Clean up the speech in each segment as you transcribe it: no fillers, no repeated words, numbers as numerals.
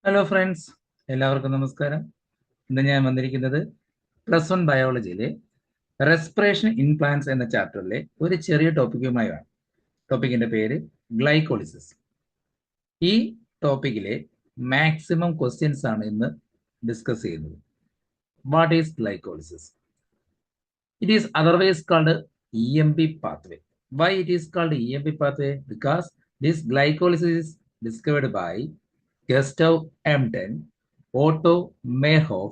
Hello friends, എല്ലാവർക്കും നമസ്കാരം. ഇന്ന് ഞാൻ വന്നിരിക്കുന്നത് +1 ബയോളജിയിലെ റെസ്പിറേഷൻ ഇൻ പ്ലാന്റ്സ് എന്ന ചാപ്റ്ററിലെ ഒരു ചെറിയ ടോപ്പിക്കുമായാണ്. ടോപ്പിക്കിന്റെ പേര് ഗ്ലൈക്കോളിസിസ്. ഈ ടോപ്പിക്കിലെ മാക്സിമം ക്വസ്റ്റ്യൻസ് ആണ് ഇന്ന് ഡിസ്കസ് ചെയ്യുന്നത്. What is glycolysis? It is otherwise called EMP pathway. Why it is called EMP pathway? Because this glycolysis is discovered by Gustav Emden, Otto Meyerhof,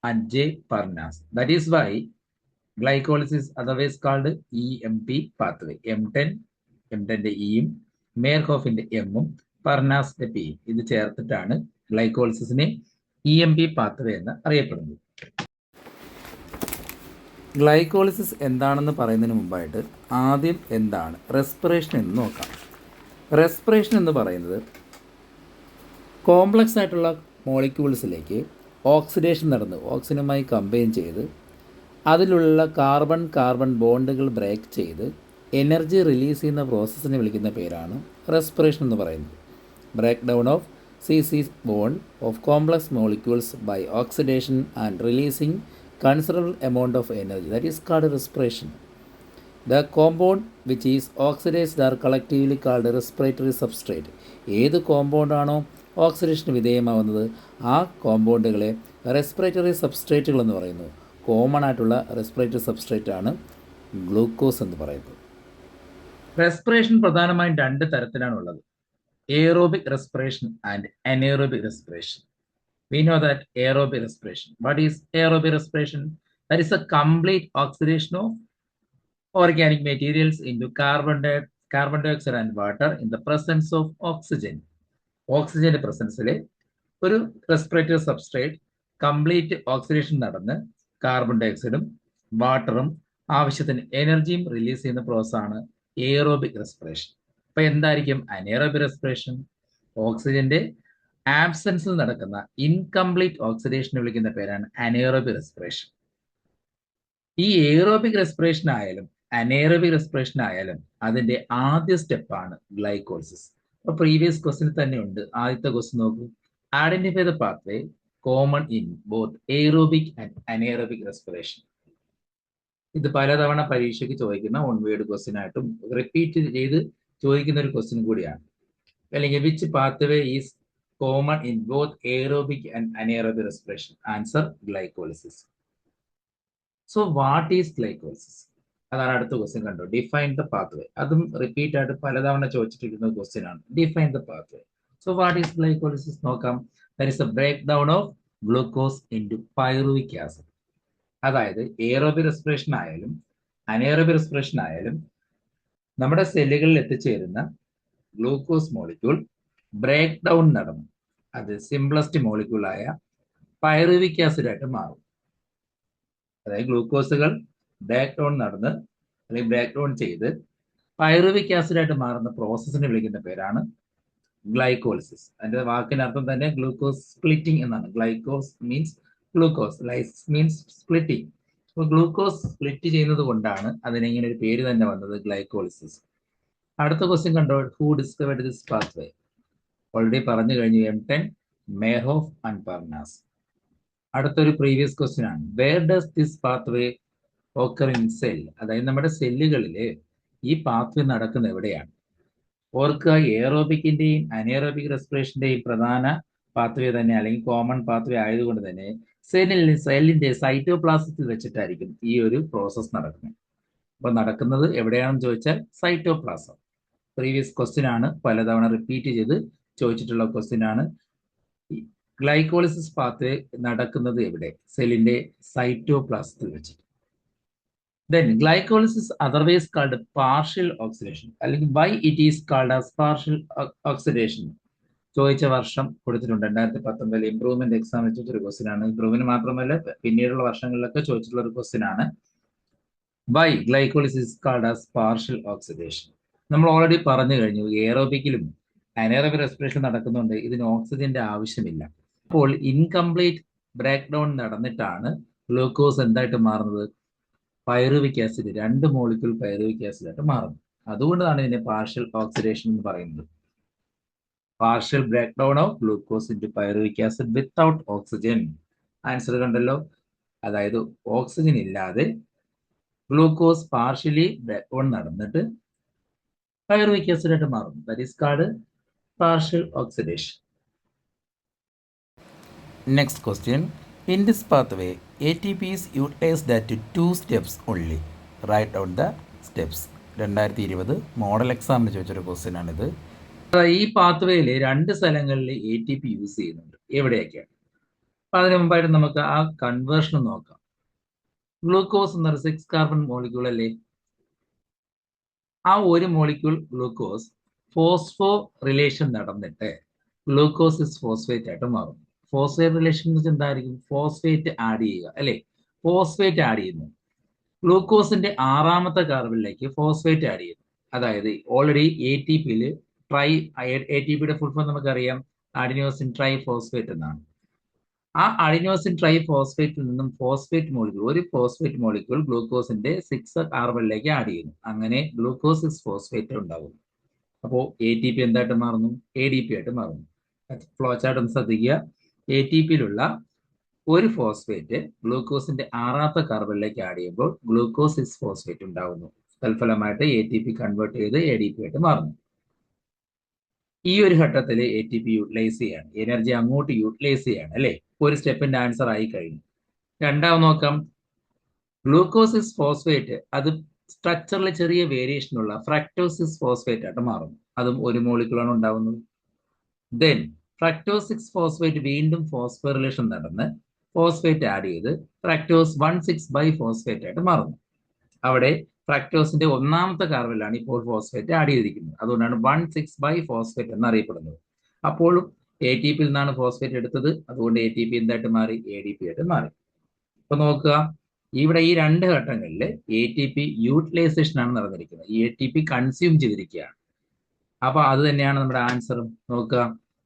and J. Parnas. That is why glycolysis is otherwise called EMP pathway. M10, M10ന്റെ ഇയും മേർഹോഫിന്റെ എമ്മും പർനാസിന്റെ പിയും ഇത് ചേർത്തിട്ടാണ് ഗ്ലൈക്കോളിസിസിനെ EMP pathway എന്ന് അറിയപ്പെടുന്നത്. Glycolysis എന്താണെന്ന് പറയുന്നതിന് മുമ്പായിട്ട് ആദ്യം എന്താണ് റെസ്പിറേഷൻ എന്ന് നോക്കാം. റെസ്പിറേഷൻ എന്ന് പറയുന്നത് കോംപ്ലക്സ് ആയിട്ടുള്ള മോളിക്യൂൾസിലേക്ക് ഓക്സിഡേഷൻ നടന്ന് ഓക്സിജനുമായി കമ്പൈൻ ചെയ്ത് അതിലുള്ള കാർബൺ കാർബൺ ബോണ്ടുകൾ ബ്രേക്ക് ചെയ്ത് എനർജി റിലീസ് ചെയ്യുന്ന പ്രോസസ്സിനെ വിളിക്കുന്ന പേരാണ് റെസ്പിറേഷൻ എന്ന് പറയുന്നത്. Break down of CC bond of complex molecules by oxidation and releasing considerable amount of energy, that is called respiration. The compound which is oxidized are collectively called respiratory substrate. ഏത് compound ആണോ oxidation വിധേയമാവുന്നത് ആ കോമ്പൗണ്ടുകളെ respiratory സബ്സ്ട്രേറ്റുകൾ എന്ന് പറയുന്നു. Common ആയിട്ടുള്ള respiratory substrate ആണ് glucose എന്ന് പറയുന്നത്. Respiration പ്രധാനമായും രണ്ട് തരത്തിലാണുള്ളത്: aerobic respiration and anaerobic respiration. We know that aerobic respiration. What is aerobic respiration? That is a complete oxidation of organic materials into carbon dioxide and water in the presence of oxygen. ഓക്സിജന്റെ പ്രസൻസിൽ ഒരു respiratory substrate complete oxidation നടന്ന് carbon ഡയോക്സൈഡും വാട്ടറും ആവശ്യത്തിന് എനർജിയും release ചെയ്യുന്ന പ്രോസസ്സാണ് aerobic respiration. അപ്പൊ എന്തായിരിക്കും അനേറോബിക് റെസ്പിറേഷൻ? ഓക്സിജന്റെ ആബ്സെൻസിൽ നടക്കുന്ന ഇൻകംപ്ലീറ്റ് ഓക്സിഡേഷനെ വിളിക്കുന്ന പേരാണ് അനേറോബിക് റെസ്പിറേഷൻ. ഈ എയറോബിക് റെസ്പിറേഷൻ ആയാലും അനേറോബിക് റെസ്പിറേഷൻ ആയാലും അതിന്റെ ആദ്യ സ്റ്റെപ്പാണ് ഗ്ലൈക്കോളിസിസ്. അപ്പൊ പ്രീവിയസ് ക്വസ്റ്റ്യൻ തന്നെ ഉണ്ട്. ആദ്യത്തെ ക്വസ്റ്റ്യൻ നോക്കൂ: identify the pathway common in both aerobic and anaerobic respiration. ഇത് പലതവണ പരീക്ഷയ്ക്ക് ചോദിക്കുന്ന വൺ വേർഡ് ക്വസ്റ്റ്യൻ ആയിട്ടും റിപ്പീറ്റ് ചെയ്ത് ചോദിക്കുന്ന ഒരു ക്വസ്റ്റ്യൻ കൂടിയാണ്. അല്ലെങ്കിൽ which pathway is common in both aerobic and anaerobic respiration? Answer glycolysis. So what is glycolysis? അതാണ് അടുത്ത ക്വസ്റ്റ്യൻ. കണ്ടോ, ഡിഫൈൻ ദ പാത്വേ. അതും റിപ്പീറ്റ് ആയിട്ട് പലതവണ ചോദിച്ചിട്ടിരിക്കുന്ന ക്വസ്റ്റ്യൻ ആണ്. Define the pathway. So what is glycolysis നോക്കാം. That is A break down of glucose into pyruvic acid. അതായത് എയറോബിക് റെസ്പിറേഷൻ ആയാലും അനേറോബിക് റെസ്പിറേഷൻ ആയാലും നമ്മുടെ സെല്ലുകളിൽ എത്തിച്ചേരുന്ന ഗ്ലൂക്കോസ് മോളിക്യൂൾ ബ്രേക്ക് ഡൗൺ നടന്നു അത് സിംപ്ലസ്റ്റ് മോളിക്യൂളായ പൈറുവിക് ആസിഡ് ആയിട്ട് മാറും. അതായത് ഗ്ലൂക്കോസുകൾ ബ്രേക്ക് ഡൗൺ നടന്ന് അല്ലെങ്കിൽ ബ്രേക്ക് ഡൗൺ ചെയ്ത് പൈറുവിക് ആസിഡ് ആയിട്ട് മാറുന്ന പ്രോസസ്സിനെ വിളിക്കുന്ന പേരാണ് ഗ്ലൈക്കോളിസിസ്. അതിന്റെ വാക്കിനർത്ഥം തന്നെ ഗ്ലൂക്കോസ് സ്പ്ലിറ്റിംഗ് എന്നാണ്. Glycos means glucose, lysis means splitting. അപ്പോൾ ഗ്ലൂക്കോസ് സ്പ്ലിറ്റ് ചെയ്യുന്നത് കൊണ്ടാണ് അതിനിങ്ങനെ ഒരു പേര് തന്നെ വന്നത്, ഗ്ലൈക്കോളിസിസ്. അടുത്ത ക്വസ്റ്റ്യൻ കണ്ടോ, who discovered this pathway? Already പറഞ്ഞു കഴിഞ്ഞു, M10, മേർഹോഫ് ആൻഡ് പർനാസ്. അടുത്തൊരു പ്രീവിയസ് ക്വസ്റ്റ്യൻ ആണ്, where does this pathway occur in cell? അതായത് നമ്മുടെ സെല്ലുകളിൽ ഈ പാത്വേ നടക്കുന്ന എവിടെയാണ്? ഓർക്കുക, എയറോബിക്കിന്റെയും അനേറോബിക് റെസ്പിറേഷന്റെയും പ്രധാന പാത്വേ തന്നെ അല്ലെങ്കിൽ കോമൺ പാത്വേ ആയതുകൊണ്ട് തന്നെ സെല്ലിന്റെ സൈറ്റോപ്ലാസത്തിൽ വെച്ചിട്ടായിരിക്കും ഈ ഒരു പ്രോസസ് നടക്കുന്നത്. അപ്പൊ നടക്കുന്നത് എവിടെയാണെന്ന് ചോദിച്ചാൽ സൈറ്റോപ്ലാസം. പ്രീവിയസ് ക്വസ്റ്റ്യൻ ആണ്, പലതവണ റിപ്പീറ്റ് ചെയ്ത് ചോദിച്ചിട്ടുള്ള ക്വസ്റ്റ്യൻ ആണ്. ഗ്ലൈക്കോളിസിസ് പാത്വേ നടക്കുന്നത് എവിടെ? സെല്ലിന്റെ സൈറ്റോപ്ലാസത്തിൽ വെച്ചിട്ട്. Then glycolysis otherwise called partial oxidation. അല്ലെങ്കിൽ why it is called as partial oxidation? ചോദിച്ച വർഷം കൊടുത്തിട്ടുണ്ട് 2019 ഇംപ്രൂവ്മെന്റ് എക്സാം വെച്ചിട്ടൊരു ക്വസ്റ്റ്യൻ ആണ്. ഇംപ്രൂവ്മെന്റ് മാത്രമല്ല പിന്നീടുള്ള വർഷങ്ങളിലൊക്കെ ചോദിച്ചിട്ടുള്ള ഒരു ക്വസ്റ്റ്യൻ ആണ്. Why glycolysis called as partial oxidation? നമ്മൾ ഓൾറെഡി പറഞ്ഞു കഴിഞ്ഞു, എയറോബിക്കിലും അനേറോബിക് റെസ്പിറേഷൻ നടക്കുന്നുണ്ട്, ഇതിന് ഓക്സിജന്റെ ആവശ്യമില്ല. അപ്പോൾ ഇൻകംപ്ലീറ്റ് ബ്രേക്ക് ഡൗൺ നടന്നിട്ടാണ് ഗ്ലൂക്കോസ് എന്തായിട്ട് മാറുന്നത്? Pyruvic acid, 2 molecule pyruvic acid ആയിട്ട് മാറുന്നു. അതുകൊണ്ടാണ് ഇതിനെ പാർഷ്യൽ ഓക്സിഡേഷൻ എന്ന് പറയുന്നത്. Partial break down of glucose into pyruvic acid without oxygen. Answer കണ്ടല്ലോ. അതായത് ഓക്സിജൻ ഇല്ലാതെ ഗ്ലൂക്കോസ് പാർഷ്യലി ബ്രേക്ക് ഡൗൺ നടന്നിട്ട് പൈറുവിക് ആസിഡ് ആയിട്ട് മാറും. That is called partial oxidation. Next question. In this pathway, ATP is utilized at 2 steps only. Write down the steps. 2020 model എക്സാമിന് ചോദിച്ചൊരു question ആണിത്. ഈ പാത്വേയിൽ 2 സ്ഥലങ്ങളിൽ ATP യൂസ് ചെയ്യുന്നുണ്ട്. എവിടെയൊക്കെയാണ്? അപ്പം അതിന് മുമ്പായിട്ട് നമുക്ക് ആ കൺവേർഷൻ നോക്കാം. ഗ്ലൂക്കോസ് എന്നൊരു 6 കാർബൺ മോളിക്യൂൾ അല്ലേ? ആ ഒരു മോളിക്യൂൾ ഗ്ലൂക്കോസ് ഫോസ്ഫോ റിലേഷൻ നടന്നിട്ട് ഗ്ലൂക്കോസിസ് ഫോസ്ഫേറ്റ് ആയിട്ട് മാറും. ഫോസ്ഫേറ്റ് റിലേഷൻ എന്ന് വെച്ചാൽ എന്തായിരിക്കും? ഫോസ്ഫേറ്റ് ആഡ് ചെയ്യുക അല്ലേ? ഫോസ്ഫേറ്റ് ആഡ് ചെയ്യുന്നു. ഗ്ലൂക്കോസിന്റെ 6ാമത്തെ കാർബണിലേക്ക് ഫോസ്ഫേറ്റ് ആഡ് ചെയ്യുന്നു. അതായത് ഓൾറെഡി ATPയിൽ ATPയുടെ ഫുൾ ഫോം നമുക്കറിയാം, അഡിനോസിൻ ട്രൈ ഫോസ്ഫേറ്റ് എന്നാണ്. ആ അഡിനോസിൻ ട്രൈ ഫോസ്ഫേറ്റിൽ നിന്നും ഫോസ്ഫേറ്റ് മോളിക്യൂൾ, ഒരു ഫോസ്ഫേറ്റ് മോളിക്യൂൾ ഗ്ലൂക്കോസിന്റെ 6 കാർബണിലേക്ക് ആഡ് ചെയ്യുന്നു. അങ്ങനെ ഗ്ലൂക്കോസിസ് ഫോസ്ഫേറ്റ് ഉണ്ടാകുന്നു. അപ്പോൾ ATP എന്തായിട്ട് മാറുന്നു? ADP ആയിട്ട് മാറുന്നു. ഫ്ലോ ചാർട്ട് ഒന്ന് ശ്രദ്ധിക്കുക. ATPയിലുള്ള ഒരു ഫോസ്ഫേറ്റ് ഗ്ലൂക്കോസിന്റെ 6ാമത്തെ കാർബണിലേക്ക് ആഡ് ചെയ്യുമ്പോൾ ഗ്ലൂക്കോസിസ് ഫോസ്ഫേറ്റ് ഉണ്ടാകുന്നു. തൽഫലമായിട്ട് ATP കൺവേർട്ട് ചെയ്ത് ADP ആയിട്ട് മാറുന്നു. ഈ ഒരു ഘട്ടത്തിൽ ATP യൂട്ടിലൈസ് ചെയ്യാണ്, എനർജി അങ്ങോട്ട് യൂട്ടിലൈസ് ചെയ്യാണ് അല്ലേ? ഒരു സ്റ്റെപ്പിന്റെ ആൻസർ ആയി കഴിഞ്ഞു. രണ്ടാമത് നോക്കാം. ഗ്ലൂക്കോസിസ് ഫോസ്ഫേറ്റ് അത് സ്ട്രക്ചറിൽ ചെറിയ വേരിയേഷൻ ഉള്ള ഫ്രക്ടോസിസ് ഫോസ്ഫേറ്റ് ആയിട്ട് മാറും. അതും ഒരു മോളിക്യൂളാണ് ഉണ്ടാവുന്നത്. ദെൻ ഫ്രക്ടോസിസ് ഫോസ്ഫേറ്റ് വീണ്ടും ഫോസ്ഫോറിലേഷൻ നടന്ന് ഫോസ്ഫേറ്റ് ആഡ് ചെയ്ത് ഫ്രക്ടോസ് 1,6 ബൈ ഫോസ്ഫേറ്റ് ആയിട്ട് മാറുന്നു. അവിടെ ഫ്രക്ടോസിന്റെ 1ാമത്തെ കാർബണിലാണ് ഇപ്പോൾ ഫോസ്ഫേറ്റ് ആഡ് ചെയ്തിരിക്കുന്നത്. അതുകൊണ്ടാണ് 1,6 ബൈ ഫോസ്ഫേറ്റ് എന്നറിയപ്പെടുന്നത്. അപ്പോഴും ATPയിൽ നിന്നാണ് ഫോസ്ഫേറ്റ് എടുത്തത്. അതുകൊണ്ട് ATP എന്തായിട്ട് മാറി? ADP ആയിട്ട് മാറി. അപ്പൊ നോക്കുക, ഇവിടെ ഈ 2 ഘട്ടങ്ങളിൽ ATP യൂട്ടിലൈസേഷൻ ആണ് നടന്നിരിക്കുന്നത്. ഈ ATP കൺസ്യൂം ചെയ്തിരിക്കുകയാണ്. അപ്പൊ അത് തന്നെയാണ് നമ്മുടെ ആൻസറും. നോക്കുക,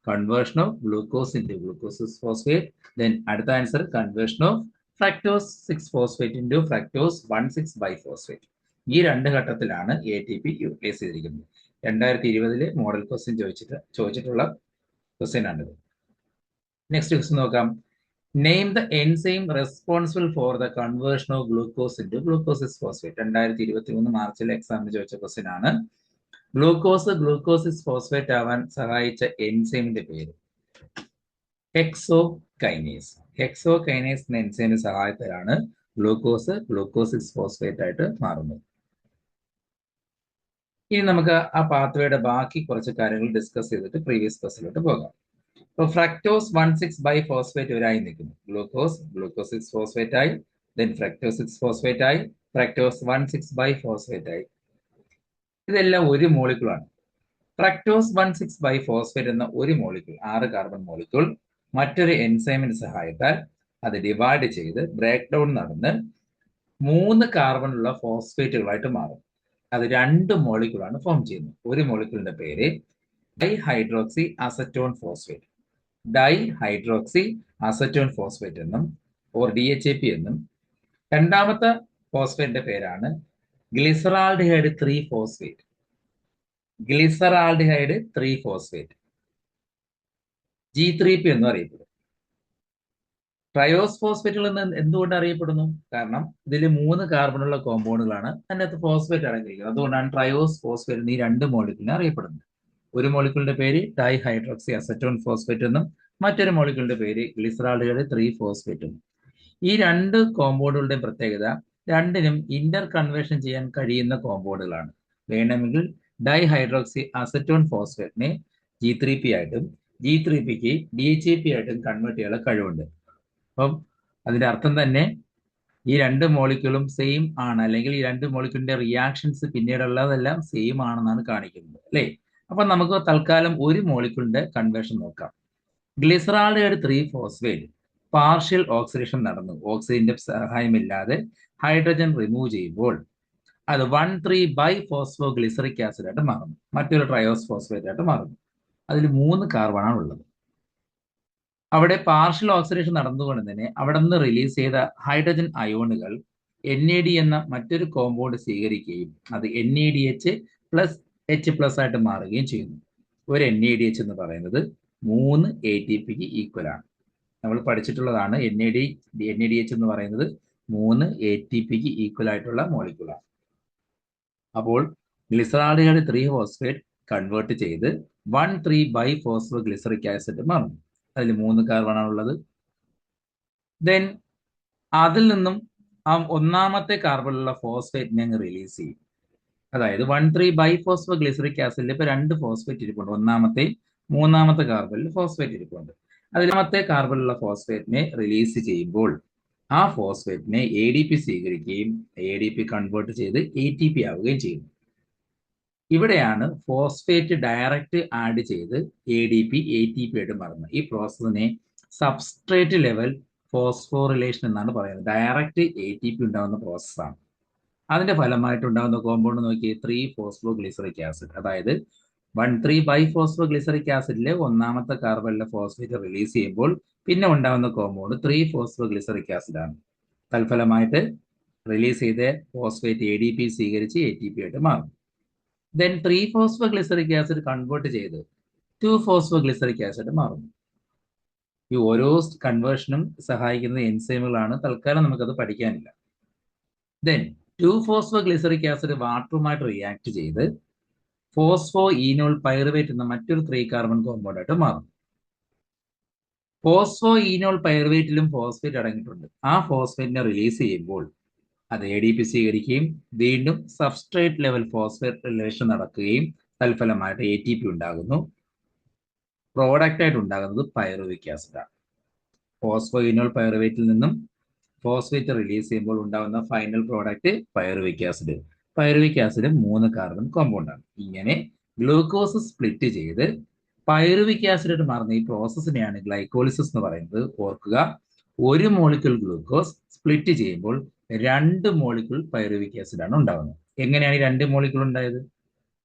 conversion of glucose into glucose six phosphate. Then അടുത്ത answer conversion of fructose 6 phosphate into fructose 1,6 bi phosphate. ഈ 2 ഘട്ടത്തിലാണ് ATP യൂട്ടിലൈസ് ചെയ്തിരിക്കുന്നത്. 2020 മോഡൽ ക്വസ്റ്റ്യൻ ചോദിച്ചിട്ടുള്ള ക്വസ്റ്റ്യൻ ആണിത്. നെക്സ്റ്റ് ക്വസ്റ്റ്യൻ നോക്കാം. Name the enzyme responsible for the conversion of glucose into glucose six phosphate. 2023 മാർച്ചിലെ എക്സാമിന് ചോദിച്ച ക്വസ്റ്റ്യൻ ആണ്. ഗ്ലൂക്കോസിസ് ഫോസ്ഫേറ്റ് ആവാൻ സഹായിച്ച എൻസൈമിന്റെ പേര് ഹെക്സോകൈനേസ്. ഹെക്സോകൈനേസ് എന്ന എൻസൈമിന്റെ സഹായത്തിലാണ് ഗ്ലൂക്കോസിസ് ഫോസ്ഫേറ്റ് ആയിട്ട് മാറുന്നത്. ഇനി നമുക്ക് ആ പാത്വേയുടെ ബാക്കി കുറച്ച് കാര്യങ്ങൾ ഡിസ്കസ് ചെയ്തിട്ട് പ്രീവിയസ് ക്വസ്റ്റിലോട്ട് പോകാം. ഇപ്പോൾ ഫ്രക്ടോസ് 1,6 ബൈ ഫോസ്ഫേറ്റ് ഒരായി നിൽക്കുന്നു. ഗ്ലൂക്കോസിസ് ഫോസ്ഫേറ്റ് ആയി, ദെൻ ഫ്രക്ടോസിസ് ഫോസ്ഫേറ്റ് ആയി, ഫ്രക്ടോസ് 1,6 ബൈ ഫോസ്ഫേറ്റ് ആയി. ഇതെല്ലാം ഒരു മോളിക്യൂളാണ്. ഫ്രക്ടോസ് 1,6 ബൈ ഫോസ്ഫേറ്റ് എന്ന ഒരു മോളിക്യൂൾ, 6 കാർബൺ മോളിക്യൂൾ മറ്റൊരു എൻസൈമിന്റെ സഹായത്താൽ അത് ഡിവൈഡ് ചെയ്ത് ബ്രേക്ക് ഡൗൺ നടന്ന് 3 കാർബണുള്ള ഫോസ്ഫേറ്റുകളായിട്ട് മാറും. അത് 2 മോളിക്യൂളാണ് ഫോം ചെയ്യുന്നത്. ഒരു മോളിക്യൂളിന്റെ പേര് dihydroxy acetone phosphate. Dihydroxy acetone phosphate എന്നും DHAP എന്നും. രണ്ടാമത്തെ ഫോസ്ഫേറ്റിന്റെ പേരാണ് glyceraldehyde 3 phosphate. Glyceraldehyde 3 phosphate, G3P എന്നും അറിയപ്പെടും. ട്രയോസ് ഫോസ്ഫേറ്റുകൾ എന്ന് എന്തുകൊണ്ട് അറിയപ്പെടുന്നു? കാരണം ഇതിൽ 3 കാർബണുള്ള കോമ്പൗണ്ടുകളാണ് അതിനകത്ത് ഫോസ്ഫേറ്റ് അടങ്ങിയിരിക്കുന്നത്. അതുകൊണ്ടാണ് ട്രയോസ് ഫോസ്ഫേറ്റ് എന്നീ 2 മോളിക്യൂളിനെ അറിയപ്പെടുന്നത്. ഒരു മോളിക്യൂളിന്റെ പേര് ഡൈഹൈഡ്രോക്സി അസറ്റോൺ ഫോസ്ഫേറ്റ് എന്നും മറ്റൊരു മോളിക്യൂളിന്റെ പേര് ഗ്ലിസറാൾഡിഹൈഡ് 3 ഫോസ്ഫേറ്റ് എന്നും. ഈ 2 കോമ്പൗണ്ടുകളുടെ പ്രത്യേകത, രണ്ടിനും ഇന്റർ കൺവേർഷൻ ചെയ്യാൻ കഴിയുന്ന കോമ്പൗണ്ടുകളാണ്. വേണമെങ്കിൽ ഡൈഹൈഡ്രോക്സി അസറ്റോൺ ഫോസ്ഫേറ്റിനെ G3P ആയിട്ടും G3Pക്ക് DHAP ആയിട്ടും കൺവേർട്ട് ചെയ്യാനുള്ള കഴിവുണ്ട്. അപ്പം അതിന്റെ അർത്ഥം തന്നെ ഈ 2 മോളിക്യൂളും സെയിം ആണ്, അല്ലെങ്കിൽ ഈ 2 മോളിക്യൂളിന്റെ റിയാക്ഷൻസ് പിന്നീടുള്ളതെല്ലാം സെയിം ആണെന്നാണ് കാണിക്കുന്നത് അല്ലേ? അപ്പൊ നമുക്ക് തൽക്കാലം ഒരു മോളിക്യൂളിന്റെ കൺവേർഷൻ നോക്കാം. ഗ്ലിസറാൾഡിഹൈഡ് 3 ഫോസ്ഫേറ്റ് പാർഷ്യൽ ഓക്സിഡേഷൻ നടന്നു. ഓക്സിജന്റെ സഹായമില്ലാതെ ഹൈഡ്രജൻ റിമൂവ് ചെയ്യുമ്പോൾ അത് 1,3 ബൈ ഫോസ്ഫോ ഗ്ലിസറിക് ആസിഡ് ആയിട്ട് മാറുന്നു. മറ്റൊരു ട്രയോസ് ഫോസ്ഫേറ്റ് ആയിട്ട് മാറുന്നു. അതിൽ 3 കാർബണാണ് ഉള്ളത്. അവിടെ പാർഷ്യൽ ഓക്സിഡേഷൻ നടന്നുകൊണ്ട് തന്നെ അവിടെ നിന്ന് റിലീസ് ചെയ്ത ഹൈഡ്രജൻ അയോണുകൾ NAD എന്ന മറ്റൊരു കോമ്പൗണ്ട് സ്വീകരിക്കുകയും അത് NADH+H+ ആയിട്ട് മാറുകയും ചെയ്യുന്നു. ഒരു NADH എന്ന് പറയുന്നത് 3 ATPക്ക് ഈക്വൽ ആണ്. നമ്മൾ പഠിച്ചിട്ടുള്ളതാണ് NADH എന്ന് പറയുന്നത് 3 ATPക്ക് ഈക്വൽ ആയിട്ടുള്ള മോളിക്യൂളാണ്. അപ്പോൾ ഗ്ലിസറാൾഡിഹൈഡ് 3-ഫോസ്ഫേറ്റ് കൺവേർട്ട് ചെയ്ത് 1,3-ബൈഫോസ്ഫോഗ്ലിസറിക് ആസിഡ് മാറുന്നു. അതിൽ 3 കാർബണാണുള്ളത്. ദെൻ അതിൽ നിന്നും ഒന്നാമത്തെ കാർബണിലുള്ള ഫോസ്ഫേറ്റിനെ അങ്ങ് റിലീസ് ചെയ്യും. അതായത് 1,3-ബൈഫോസ്ഫോഗ്ലിസറിക് ആസിഡിൽ ഇപ്പൊ 2 ഫോസ്ഫേറ്റ് ഇരിപ്പുണ്ട്. ഒന്നാമത്തെ മൂന്നാമത്തെ കാർബണിൽ ഫോസ്ഫേറ്റ് ഇരിപ്പുണ്ട്. അതിലാമത്തെ കാർബണിലുള്ള ഫോസ്ഫേറ്റിനെ റിലീസ് ചെയ്യുമ്പോൾ ആ ഫോസ്ഫേറ്റിനെ ADP സ്വീകരിക്കുകയും ADP കൺവേർട്ട് ചെയ്ത് ATP ആവുകയും ചെയ്യുന്നു. ഇവിടെയാണ് ഫോസ്ഫേറ്റ് ഡയറക്റ്റ് ആഡ് ചെയ്ത് ADP ATP ആയിട്ട് മാറുന്നത്. ഈ പ്രോസസ്സിനെ സബ്സ്ട്രേറ്റ് ലെവൽ ഫോസ്ഫോറിലേഷൻ എന്നാണ് പറയുന്നത്. ഡയറക്റ്റ് ATP ഉണ്ടാകുന്ന പ്രോസസ്സാണ്. അതിന്റെ ഫലമായിട്ട് ഉണ്ടാകുന്ന കോമ്പൗണ്ട് നോക്കി 3-ഫോസ്ഫോഗ്ലിസറിക് ആസിഡ്. അതായത് 1,3-ബൈഫോസ്ഫോഗ്ലിസറിക് ആസിഡിലെ ഒന്നാമത്തെ കാർബണിലെ ഫോസ്ഫേറ്റ് റിലീസ് ചെയ്യുമ്പോൾ പിന്നെ ഉണ്ടാകുന്ന കോമ്പൗണ്ട് 3-ഫോസ്ഫോഗ്ലിസറിക് ആസിഡ് ആണ്. തൽഫലമായിട്ട് റിലീസ് ചെയ്ത ഫോസ്ഫേറ്റ് ADP സ്വീകരിച്ച് ATP ആയിട്ട് മാറും. ദെൻ 3-ഫോസ്ഫോഗ്ലിസറിക് ആസിഡ് കൺവേർട്ട് ചെയ്ത് 2-ഫോസ്ഫോഗ്ലിസറിക് ആസിഡ് മാറുന്നു. ഈ ഓരോ കൺവേർഷനും സഹായിക്കുന്ന എൻസൈമുകളാണ്. തൽക്കാലം നമുക്കത് പഠിക്കാനില്ല. ദെൻ 2-ഫോസ്ഫോഗ്ലിസറിക് ആസിഡ് വാട്ടറുമായിട്ട് റിയാക്ട് ചെയ്ത് ഫോസ്ഫോ ഈനോൾ പൈറുവേറ്റ് എന്ന മറ്റൊരു 3 കാർബൺ കോമ്പൗണ്ട് ആയിട്ട് മാറും. ഫോസ്ഫോ ഈനോൾ പൈറുവേറ്റിലും ഫോസ്ഫേറ്റ് അടങ്ങിയിട്ടുണ്ട്. ആ ഫോസ്ഫേറ്റിനെ റിലീസ് ചെയ്യുമ്പോൾ അത് ADP സ്വീകരിക്കുകയും വീണ്ടും സബ്സ്ട്രേറ്റ് ലെവൽ ഫോസ്ഫേറ്റ് റിലേഷൻ നടക്കുകയും തൽഫലമായിട്ട് ATP ഉണ്ടാകുന്നു. പ്രോഡക്റ്റ് ആയിട്ട് ഉണ്ടാകുന്നത് പൈറുവിക് ആസിഡാണ്. ഫോസ്ഫോ ഈനോൾ പൈറുവേറ്റിൽ നിന്നും ഫോസ്ഫേറ്റ് റിലീസ് ചെയ്യുമ്പോൾ ഉണ്ടാകുന്ന final product pyruvic acid. Pyruvic acid 3 carbon കോമ്പൗണ്ടാണ്. ഇങ്ങനെ ഗ്ലൂക്കോസ് സ്പ്ലിറ്റ് ചെയ്ത് പൈറുവിക് ആസിഡ് മാറുന്ന ഈ പ്രോസസ്സിനെയാണ് ഗ്ലൈക്കോളിസിസ് എന്ന് പറയുന്നത്. ഓർക്കുക, ഒരു മോളിക്യൂൾ ഗ്ലൂക്കോസ് സ്പ്ലിറ്റ് ചെയ്യുമ്പോൾ 2 മോളിക്യൂൾ പൈറുവിക് ആസിഡ് ആണ് ഉണ്ടാകുന്നത്. എങ്ങനെയാണ് ഈ 2 മോളിക്യൂൾ ഉണ്ടായത്?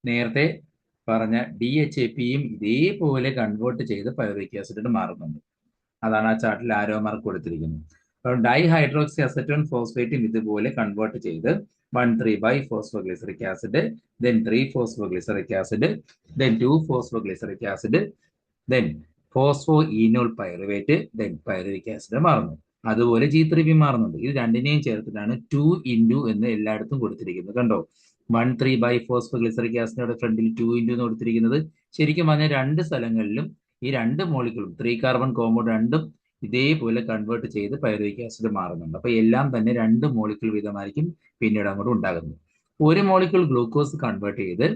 നേരത്തെ പറഞ്ഞ DHAPയും ഇതേപോലെ കൺവേർട്ട് ചെയ്ത് പൈറുവിക് ആസിഡ് മാറുന്നുണ്ട്. അതാണ് ആ ചാർട്ടിൽ ആരോ മാർക്ക് കൊടുത്തിരിക്കുന്നത്. അപ്പോൾ ഡൈഹൈഡ്രോക്സി അസറ്റോൺ ഫോസ്ഫേറ്റും ഇതുപോലെ കൺവേർട്ട് ചെയ്ത് one three biphosphoglyceric acid, then three phosphoglyceric acid, then two phosphoglyceric acid, then phospho enol pyruvate, then pyruvic acid മാറുന്നു. അതുപോലെ G3P മാറുന്നുണ്ട്. ഇത് രണ്ടിനെയും ചേർത്തിട്ടാണ് 2 എന്ന് എല്ലായിടത്തും കൊടുത്തിരിക്കുന്നത്. കണ്ടോ, 1,3-ബൈഫോസ്ഫോഗ്ലിസറിക് ആസിഡിന്റെ ഫ്രണ്ടിൽ 2 എന്ന് കൊടുത്തിരിക്കുന്നത്. ശരിക്കും പറഞ്ഞാൽ 2 സ്ഥലങ്ങളിലും ഈ 2 മോളിക്യൂളും 3 കാർബൺ കോമ്പൗണ്ട് രണ്ടും ഇതേപോലെ കൺവേർട്ട് ചെയ്ത് പൈറുവിക് ആസിഡ് മാറുന്നുണ്ട്. അപ്പൊ എല്ലാം തന്നെ 2 മോളിക്യൂൾ വീതമായിരിക്കും പിന്നീട് അങ്ങോട്ട് ഉണ്ടാകുന്നത്. ഒരു മോളിക്യൂൾ ഗ്ലൂക്കോസ് കൺവേർട്ട് ചെയ്ത്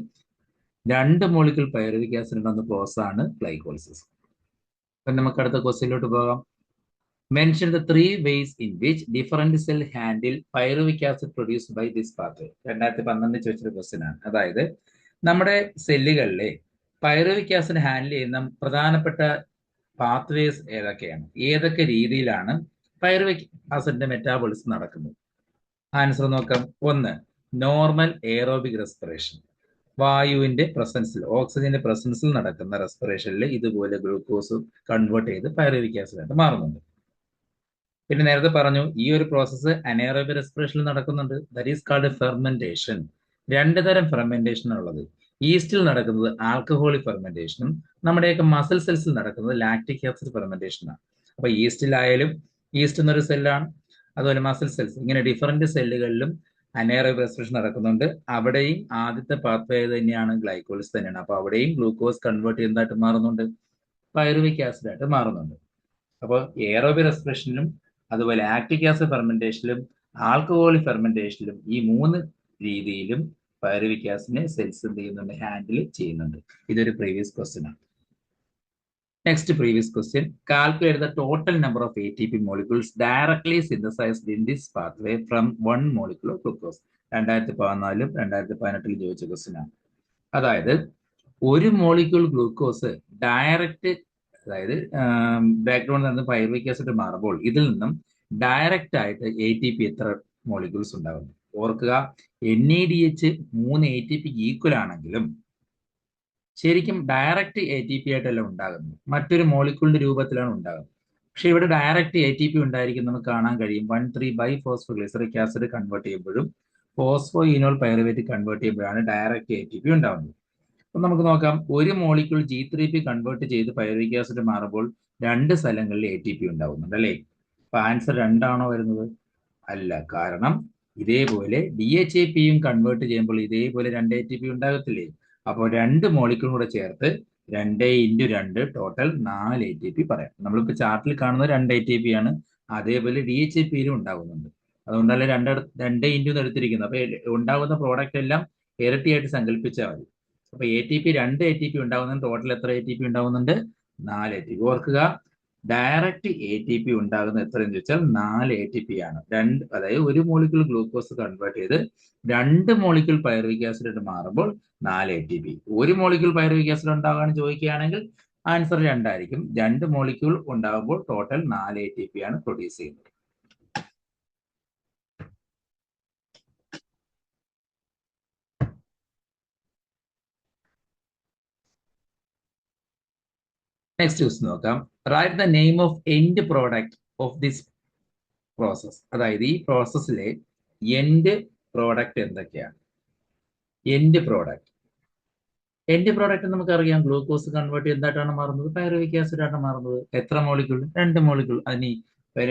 2 മോളിക്യൂൾ പൈറുവിക് ആസിഡ് ഉണ്ടാകുന്ന പ്രോസസ്സാണ് ഗ്ലൈക്കോളിസിസ്. അപ്പൊ നമുക്ക് അടുത്ത ക്വസ്റ്റ്യനിലോട്ട് പോകാം. Mention the 3 ways in which different cell handle pyruvic acid produced by this pathway. 2012 ചോദിച്ചൊരു ക്വസ്റ്റ്യൻ ആണ്. അതായത് നമ്മുടെ സെല്ലുകളിലെ പൈറുവിക് ആസിഡ് ഹാൻഡിൽ ചെയ്യുന്ന പ്രധാനപ്പെട്ട പാത്വേസ് ഏതൊക്കെയാണ്? ഏതൊക്കെ രീതിയിലാണ് പൈറുവിക് ആസിഡിന്റെ മെറ്റാബോളിസം നടക്കുന്നത്? ആൻസർ നോക്കാം. 1, നോർമൽ എയറോബിക് റെസ്പിറേഷൻ. വായുവിന്റെ പ്രസൻസിൽ, ഓക്സിജന്റെ പ്രസൻസിൽ നടക്കുന്ന റെസ്പിറേഷനിൽ ഇതുപോലെ ഗ്ലൂക്കോസ് കൺവേർട്ട് ചെയ്ത് പൈറുവിക് ആസിഡ് ആയിട്ട് മാറുന്നുണ്ട്. പിന്നെ നേരത്തെ പറഞ്ഞു ഈ ഒരു പ്രോസസ്സ് അനേറോബിക് റെസ്പിറേഷനിൽ നടക്കുന്നുണ്ട്. That is called fermentation. 2 തരം ഫെർമെന്റേഷൻ ഉള്ളത്. ഈസ്റ്റിൽ നടക്കുന്നത് ആൽക്കഹോളിക് ഫെർമെന്റേഷനും നമ്മുടെയൊക്കെ മസിൽ സെൽസിൽ നടക്കുന്നത് ലാക്റ്റിക് ആസിഡ് ഫെർമെന്റേഷനാണ്. അപ്പൊ ഈസ്റ്റിലായാലും, ഈസ്റ്റ് എന്നൊരു സെല്ലാണ്, അതുപോലെ മസിൽ സെൽസ്, ഇങ്ങനെ ഡിഫറെന്റ് സെല്ലുകളിലും അനേറോബിക് റെസ്പിറേഷൻ നടക്കുന്നുണ്ട്. അവിടെയും ആദ്യത്തെ പാത്വേ തന്നെയാണ് ഗ്ലൈക്കോളിസ് തന്നെയാണ്. അപ്പൊ അവിടെയും ഗ്ലൂക്കോസ് കൺവേർട്ട് ചെയ്യുന്നതായിട്ട് മാറുന്നുണ്ട്, പൈറുവിക് ആസിഡ് ആയിട്ട് മാറുന്നുണ്ട്. അപ്പോൾ എയറോബിക് റെസ്പിറേഷനിലും അതുപോലെ ലാക്റ്റിക് ആസിഡ് ഫെർമെന്റേഷനിലും ആൽക്കഹോളിക് ഫെർമെന്റേഷനിലും ഈ 3 രീതിയിലും പൈറുവിക് ആസിഡിനെ സെൽസ് എന്ത് ചെയ്യുന്നുണ്ട്? ഹാൻഡിൽ ചെയ്യുന്നുണ്ട്. ഇതൊരു പ്രീവിയസ് ക്വസ്റ്റ്യൻ ആണ്. Next previous question. Calculate the total number of ATP molecules directly synthesized in this pathway from 1 molecule of glucose. 2014 2018 ചോദിച്ച ക്വസ്റ്റ്യൻ ആണ്. അതായത് ഒരു മോളിക്യൂൾ ഗ്ലൂക്കോസ് ഡയറക്റ്റ്, അതായത് ബാക്ക്ഗ്രൗണ്ടിൽ നിന്ന് പൈറുവിക് ആസിഡ് മാറുമ്പോൾ ഇതിൽ നിന്നും ഡയറക്റ്റ് ആയിട്ട് ATP എത്ര മോളിക്യൂൾസ് ഉണ്ടാകുന്നു? ഓർക്കുക, NADH 3 ATPക്ക് ഈക്വൽ ആണെങ്കിലും ശരിക്കും ഡയറക്റ്റ് ATP ആയിട്ടല്ല ഉണ്ടാകുന്നത്, മറ്റൊരു മോളിക്യൂളിന്റെ രൂപത്തിലാണ് ഉണ്ടാകുന്നത്. പക്ഷെ ഇവിടെ ഡയറക്റ്റ് ATP ഉണ്ടായിരിക്കും. നമുക്ക് കാണാൻ കഴിയും 1,3-ബൈഫോസ്ഫോഗ്ലിസറിക് ആസിഡ് കൺവേർട്ട് ചെയ്യുമ്പോഴും ഫോസ്ഫോ ഈനോൾ പൈറുവേറ്റ് കൺവേർട്ട് ചെയ്യുമ്പോഴാണ് ഡയറക്റ്റ് ATP ഉണ്ടാകുന്നത്. അപ്പം നമുക്ക് നോക്കാം, ഒരു മോളിക്യൂൾ G3P കൺവേർട്ട് ചെയ്ത് പൈറുവിക് ആസിഡ് മാറുമ്പോൾ രണ്ട് സ്ഥലങ്ങളിൽ ATP ഉണ്ടാവുന്നുണ്ട് അല്ലേ? അപ്പൊ ആൻസർ രണ്ടാണോ വരുന്നത്? അല്ല. കാരണം ഇതേപോലെ DHAPയും കൺവേർട്ട് ചെയ്യുമ്പോൾ ഇതേപോലെ രണ്ട് ATP ഉണ്ടാകത്തില്ലേ? അപ്പോൾ രണ്ട് മോളിക്യൂൾ കൂടെ ചേർത്ത് 2 × 2 ടോട്ടൽ 4 ATP പറയാം. നമ്മളിപ്പോൾ ചാർട്ടിൽ കാണുന്നത് 2 ATP ആണ്. അതേപോലെ DHAPയിലും ഉണ്ടാകുന്നുണ്ട്. അതുകൊണ്ടല്ലേ 2 എടുത്തിരിക്കുന്നത്. അപ്പൊ ഉണ്ടാകുന്ന പ്രോഡക്റ്റ് എല്ലാം ഇരട്ടിയായിട്ട് സങ്കല്പിച്ചാൽ മതി. അപ്പൊ ATP 2 ATP ഉണ്ടാകുന്നുണ്ട്. ടോട്ടൽ എത്ര ATP ഉണ്ടാകുന്നുണ്ട്? 4 ATP. ഓർക്കുക, ഡയറക്റ്റ് ATP ഉണ്ടാകുന്ന എത്രയെന്ന് ചോദിച്ചാൽ 4 ATP ആണ്. അതായത് ഒരു മോളിക്യൂൾ ഗ്ലൂക്കോസ് കൺവേർട്ട് ചെയ്ത് 2 മോളിക്യൂൾ പൈറുവിക് ആസിഡ് മാറുമ്പോൾ 4 ATP. ഒരു മോളിക്യൂൾ പൈറുവിക് ആസിഡ് ഉണ്ടാകാന്ന് ചോദിക്കുകയാണെങ്കിൽ ആൻസർ 2 ആയിരിക്കും. 2 മോളിക്യൂൾ ഉണ്ടാകുമ്പോൾ ടോട്ടൽ 4 ATP ആണ് പ്രൊഡ്യൂസ് ചെയ്യുന്നത്. നെക്സ്റ്റ് ക്വസ്റ്റ്യൻ നോക്കാം. Write the name of end product of this process. അതായത് ഈ പ്രോസസ്സിലെ എൻഡ് പ്രോഡക്റ്റ് എന്തൊക്കെയാണ്? എൻഡ് പ്രോഡക്റ്റ് നമുക്കറിയാം, ഗ്ലൂക്കോസ് കൺവേർട്ട് എന്തായിട്ടാണ് മാറുന്നത്? പൈറുവിക് ആസിഡ് ആണ് മാറുന്നത്. എത്ര മോളിക്യൂൾ? 2 മോളിക്യൂൾ. അതിന്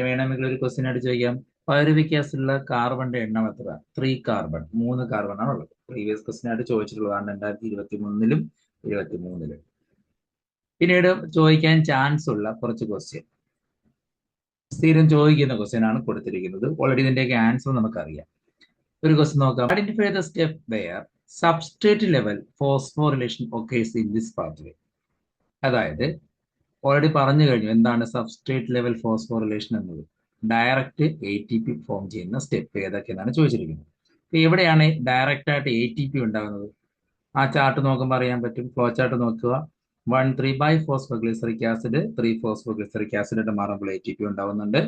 വേണമെങ്കിൽ ഒരു ക്വസ്റ്റ്യൻ ആയിട്ട് ചോദിക്കാം, പൈറുവിക് ആസിഡിലുള്ള കാർബണിന്റെ എണ്ണം എത്ര? 3 കാർബൺ. 3 കാർബൺ ആണുള്ളത്. പ്രീവിയസ് ക്വസ്റ്റ്യൻ ആയിട്ട് ചോദിച്ചിട്ടുള്ളതാണ് 2023-ലും 2023-ലും. പിന്നീട് ചോദിക്കാൻ ചാൻസ് ഉള്ള കുറച്ച് ക്വസ്റ്റ്യൻ, സ്ഥിരം ചോദിക്കുന്ന ക്വസ്റ്റ്യൻ ആണ് കൊടുത്തിരിക്കുന്നത്. ഓൾറെഡി ഇതിന്റെയൊക്കെ ആൻസർ നമുക്കറിയാം. ഒരു ക്വസ്റ്റ്യൻ നോക്കാം. Identify the step where substrate level phosphorylation occurs in this pathway. അതായത് ഓൾറെഡി പറഞ്ഞു കഴിഞ്ഞു എന്താണ് സബ്സ്ട്രേറ്റ് ലെവൽ ഫോസ്ഫോറിലേഷൻ എന്നത്. ഡയറക്റ്റ് ATP ഫോം ചെയ്യുന്ന സ്റ്റെപ്പ് ഏതൊക്കെയെന്നാണ് ചോദിച്ചിരിക്കുന്നത്. എവിടെയാണ് ഡയറക്റ്റ് ആയിട്ട് ATP ഉണ്ടാകുന്നത്? ആ ചാർട്ട് നോക്കുമ്പോൾ അറിയാൻ പറ്റും. ഫ്ലോ ചാർട്ട് നോക്കുക. 1,3-ബൈഫോസ്ഫോഗ്ലിസറിക് ആസിഡ് 3-ഫോസ്ഫോഗ്ലിസറിക് ആസിഡ് മാറുമ്പോൾ ATP ഉണ്ടാവുന്നുണ്ട്.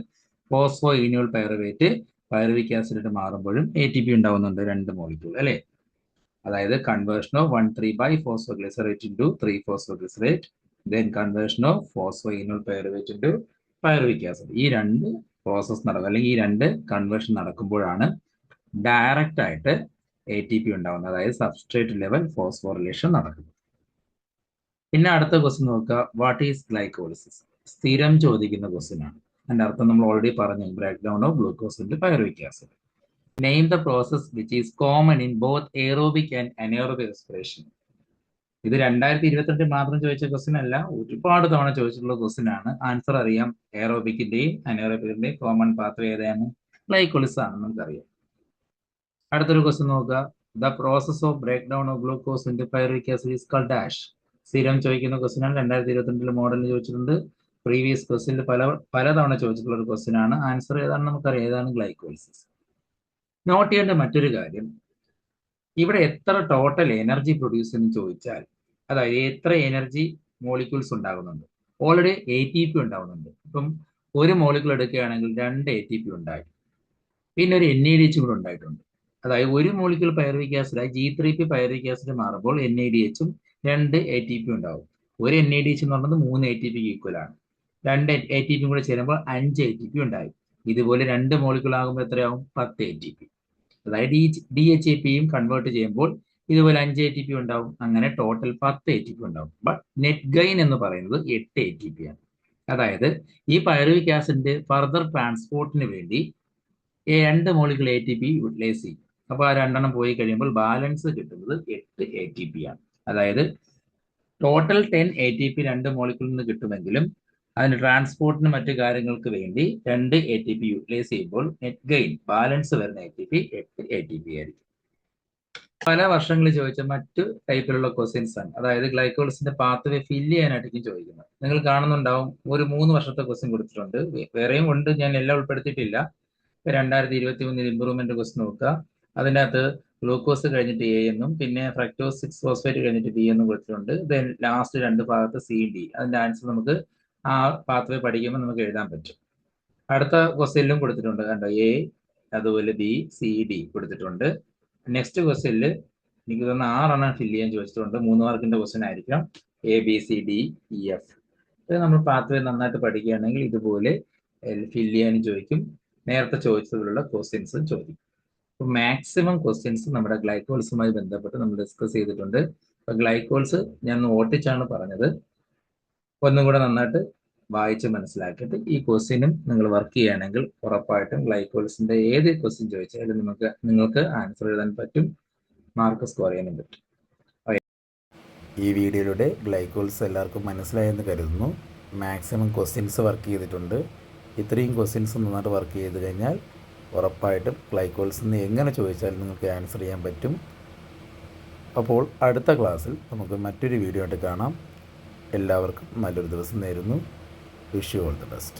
Phospho enol pyruvate pyruvic acid മാറുമ്പോഴും ATP ഉണ്ടാവുന്നുണ്ട്. 2 മോളിക്യൂൾ അല്ലേ? അതായത് conversion of one three biphosphoglycerate into three phosphoglycerate, then conversion of phospho enol pyruvate into pyruvic acid. ഈ രണ്ട് പ്രോസസ് നടക്കും, അല്ലെങ്കിൽ ഈ രണ്ട് കൺവേർഷൻ നടക്കുമ്പോഴാണ് ഡയറക്റ്റ് ആയിട്ട് ATP ഉണ്ടാവുന്നത്. അതായത് സബ്സ്ട്രേറ്റ് ലെവൽ ഫോസ്ഫോറിലേഷൻ നടക്കുന്നത്. പിന്നെ അടുത്ത ക്വസ്റ്റ്യൻ നോക്കുക. What is glycolysis? സ്ഥിരം ചോദിക്കുന്ന ക്വസ്റ്റ്യൻ ആണ്. അതിന്റെ അർത്ഥം നമ്മൾ ഓൾറെഡി പറഞ്ഞു, break down of glucose into pyruvic acid. Name the process which is common in both aerobic and anaerobic respiration. ഇത് 2022 മാത്രം ചോദിച്ച ക്വസ്റ്റ്യൻ അല്ല, ഒരുപാട് തവണ ചോദിച്ചിട്ടുള്ള ക്വസ്റ്റ്യൻ ആണ്. ആൻസർ അറിയാം. എയറോബിക്കിന്റെയും അനേറോബിക്കിന്റെയും കോമൺ പാത്വേ ഏതാണ്? ഗ്ലൈക്കോളിസിസ് ആണ്, നമുക്കറിയാം. അടുത്തൊരു ക്വസ്റ്റ്യൻ നോക്കുക. The process of break down of glucose into pyruvic acid is called dash. സ്ഥിരം ചോദിക്കുന്ന ക്വസ്റ്റ്യൻ ആണ്. 2022 മോഡലിൽ ചോദിച്ചിട്ടുണ്ട്. പ്രീവിയസ് ക്വസ്റ്റ്യനിൽ പലതവണ ചോദിച്ചിട്ടുള്ള ഒരു ക്വസ്റ്റ്യൻ ആണ്. ആൻസർ ഏതാണെന്ന് നമുക്കറിയാം. ഏതാണ്? ഗ്ലൈക്കോളിസിസ്. നോട്ട് ചെയ്യേണ്ട മറ്റൊരു കാര്യം, ഇവിടെ എത്ര ടോട്ടൽ എനർജി പ്രൊഡ്യൂസ് എന്ന് ചോദിച്ചാൽ, അതായത് എത്ര എനർജി മോളിക്യൂൾസ് ഉണ്ടാകുന്നുണ്ട്. ഓൾറെഡി ATP ഉണ്ടാകുന്നുണ്ട്. ഇപ്പം ഒരു മോളിക്യൂൾ എടുക്കുകയാണെങ്കിൽ 2 ATP ഉണ്ടായി. പിന്നെ ഒരു NADH കൂടെ ഉണ്ടായിട്ടുണ്ട്. അതായത് ഒരു molecule pyruvic acid G3P pyruvic acid മാറുമ്പോൾ NADH-ഉം 2 ATP ഉണ്ടാവും. ഒരു NADH എന്ന് പറയുന്നത് 3 ATP ഈക്വൽ ആണ്. 2 ATP കൂടെ ചേരുമ്പോൾ 5 ATP ഉണ്ടായി. ഇതുപോലെ 2 മോളിക്യൂൾ ആകുമ്പോൾ എത്രയാവും? 10 ATP. അതായത് DHAPയും കൺവേർട്ട് ചെയ്യുമ്പോൾ ഇതുപോലെ 5 ATP ഉണ്ടാവും. അങ്ങനെ ടോട്ടൽ 10 ATP ഉണ്ടാവും. ബട്ട് നെറ്റ് ഗെയിൻ എന്ന് പറയുന്നത് 8 ATP ആണ്. അതായത് ഈ പൈറുവിക് ആസിഡിന്റെ ഫർദർ ട്രാൻസ്പോർട്ടിന് വേണ്ടി 2 മോളിക്യൂൾ ATP യൂട്ടിലൈസ് ചെയ്യും. അപ്പോൾ ആ 2 പോയി കഴിയുമ്പോൾ ബാലൻസ് കിട്ടുന്നത് 8 ATP ആണ്. അതായത് ടോട്ടൽ 10 ATP 2 മോളിക്യൂളിൽ നിന്ന് കിട്ടുമെങ്കിലും അതിന് ട്രാൻസ്പോർട്ടിന് മറ്റു കാര്യങ്ങൾക്ക് വേണ്ടി 2 ATP യൂട്ടിലൈസ് ചെയ്യുമ്പോൾ നെറ്റ് ഗെയിൻ ബാലൻസ് വരുന്ന ATP 8 ATP ആയിരിക്കും. പല വർഷങ്ങളിൽ ചോദിച്ച മറ്റു ടൈപ്പിലുള്ള ക്വസ്റ്റ്യൻസ് ആണ്. അതായത് ഗ്ലൈക്കോളിസിന്റെ പാത്വേ ഫില്ല് ചെയ്യാനായിരിക്കും ചോദിക്കുന്നത്. നിങ്ങൾ കാണുന്നുണ്ടാവും, ഒരു 3 വർഷത്തെ ക്വസ്റ്റ്യൻ കൊടുത്തിട്ടുണ്ട്. വേറെയും ഉണ്ട്, ഞാൻ എല്ലാം ഉൾപ്പെടുത്തിയിട്ടില്ല. 2023 ഇംപ്രൂവ്മെന്റ് ക്വസ്റ്റ്യൻ നോക്കുക. അതിൻ്റെ അകത്ത് ഗ്ലൂക്കോസ് കഴിഞ്ഞിട്ട് A എന്നും പിന്നെ ഫ്രക്ടോസ് 6 ഫോസ്ഫേറ്റ് കഴിഞ്ഞിട്ട് B എന്നും കൊടുത്തിട്ടുണ്ട്. ദെൻ ലാസ്റ്റ് 2 ഭാഗത്ത് CD. അതിന്റെ ആൻസർ നമുക്ക് ആ പാത്വേ പഠിക്കുമ്പോൾ നമുക്ക് എഴുതാൻ പറ്റും. അടുത്ത ക്വസ്റ്റ്യനിലും കൊടുത്തിട്ടുണ്ട്, കണ്ടോ? A, അതുപോലെ B, C, D കൊടുത്തിട്ടുണ്ട്. നെക്സ്റ്റ് ക്വസ്റ്റ്യനിൽ എനിക്ക് തോന്നുന്ന 6 ഫില്ല് ചെയ്യാൻ ചോദിച്ചിട്ടുണ്ട്. 3 മാർക്കിന്റെ ക്വസ്റ്റ്യൻ ആയിരിക്കാം. A, B, C, D, E, F. ഇത് നമ്മൾ പാത്വേ നന്നായിട്ട് പഠിക്കുകയാണെങ്കിൽ ഇതുപോലെ ഫില്ല് ചെയ്യാനും ചോദിക്കും. നേരത്തെ ചോദിച്ചതിലുള്ള ക്വസ്റ്റ്യൻസും ചോദിക്കും. അപ്പോൾ മാക്സിമം ക്വസ്റ്റ്യൻസ് നമ്മുടെ ഗ്ലൈക്കോളിസുമായി ബന്ധപ്പെട്ട് നമ്മൾ ഡിസ്കസ് ചെയ്തിട്ടുണ്ട്. അപ്പോൾ ഗ്ലൈക്കോൾസ് ഞാൻ ഓട്ടിച്ചാണ് പറഞ്ഞത്. ഒന്നും കൂടെ നന്നായിട്ട് വായിച്ച് മനസ്സിലാക്കിയിട്ട് ഈ ക്വസ്റ്റ്യനും നിങ്ങൾ വർക്ക് ചെയ്യുകയാണെങ്കിൽ ഉറപ്പായിട്ടും ഗ്ലൈക്കോൾസിന്റെ ഏത് ക്വസ്റ്റ്യൻ ചോദിച്ചാലും നിങ്ങൾക്ക് ആൻസർ എഴുതാൻ പറ്റും, മാർക്ക് സ്കോർ ചെയ്യാനും പറ്റും. ഈ വീഡിയോയിലൂടെ ഗ്ലൈക്കോൾസ് എല്ലാവർക്കും മനസ്സിലായെന്ന് കരുതുന്നു. മാക്സിമം ക്വസ്റ്റ്യൻസ് വർക്ക് ചെയ്തിട്ടുണ്ട്. ഇത്രയും ക്വസ്റ്റ്യൻസ് നന്നായിട്ട് വർക്ക് ചെയ്ത് കഴിഞ്ഞാൽ ഉറപ്പായിട്ടും ഗ്ലൈക്കോൾസിന് എങ്ങനെ ചോദിച്ചാലും നിങ്ങൾക്ക് ആൻസർ ചെയ്യാൻ പറ്റും. അപ്പോൾ അടുത്ത ക്ലാസ്സിൽ നമുക്ക് മറ്റൊരു വീഡിയോ ആയിട്ട് കാണാം. എല്ലാവർക്കും നല്ലൊരു ദിവസം നേരുന്നു. Wish you all the best.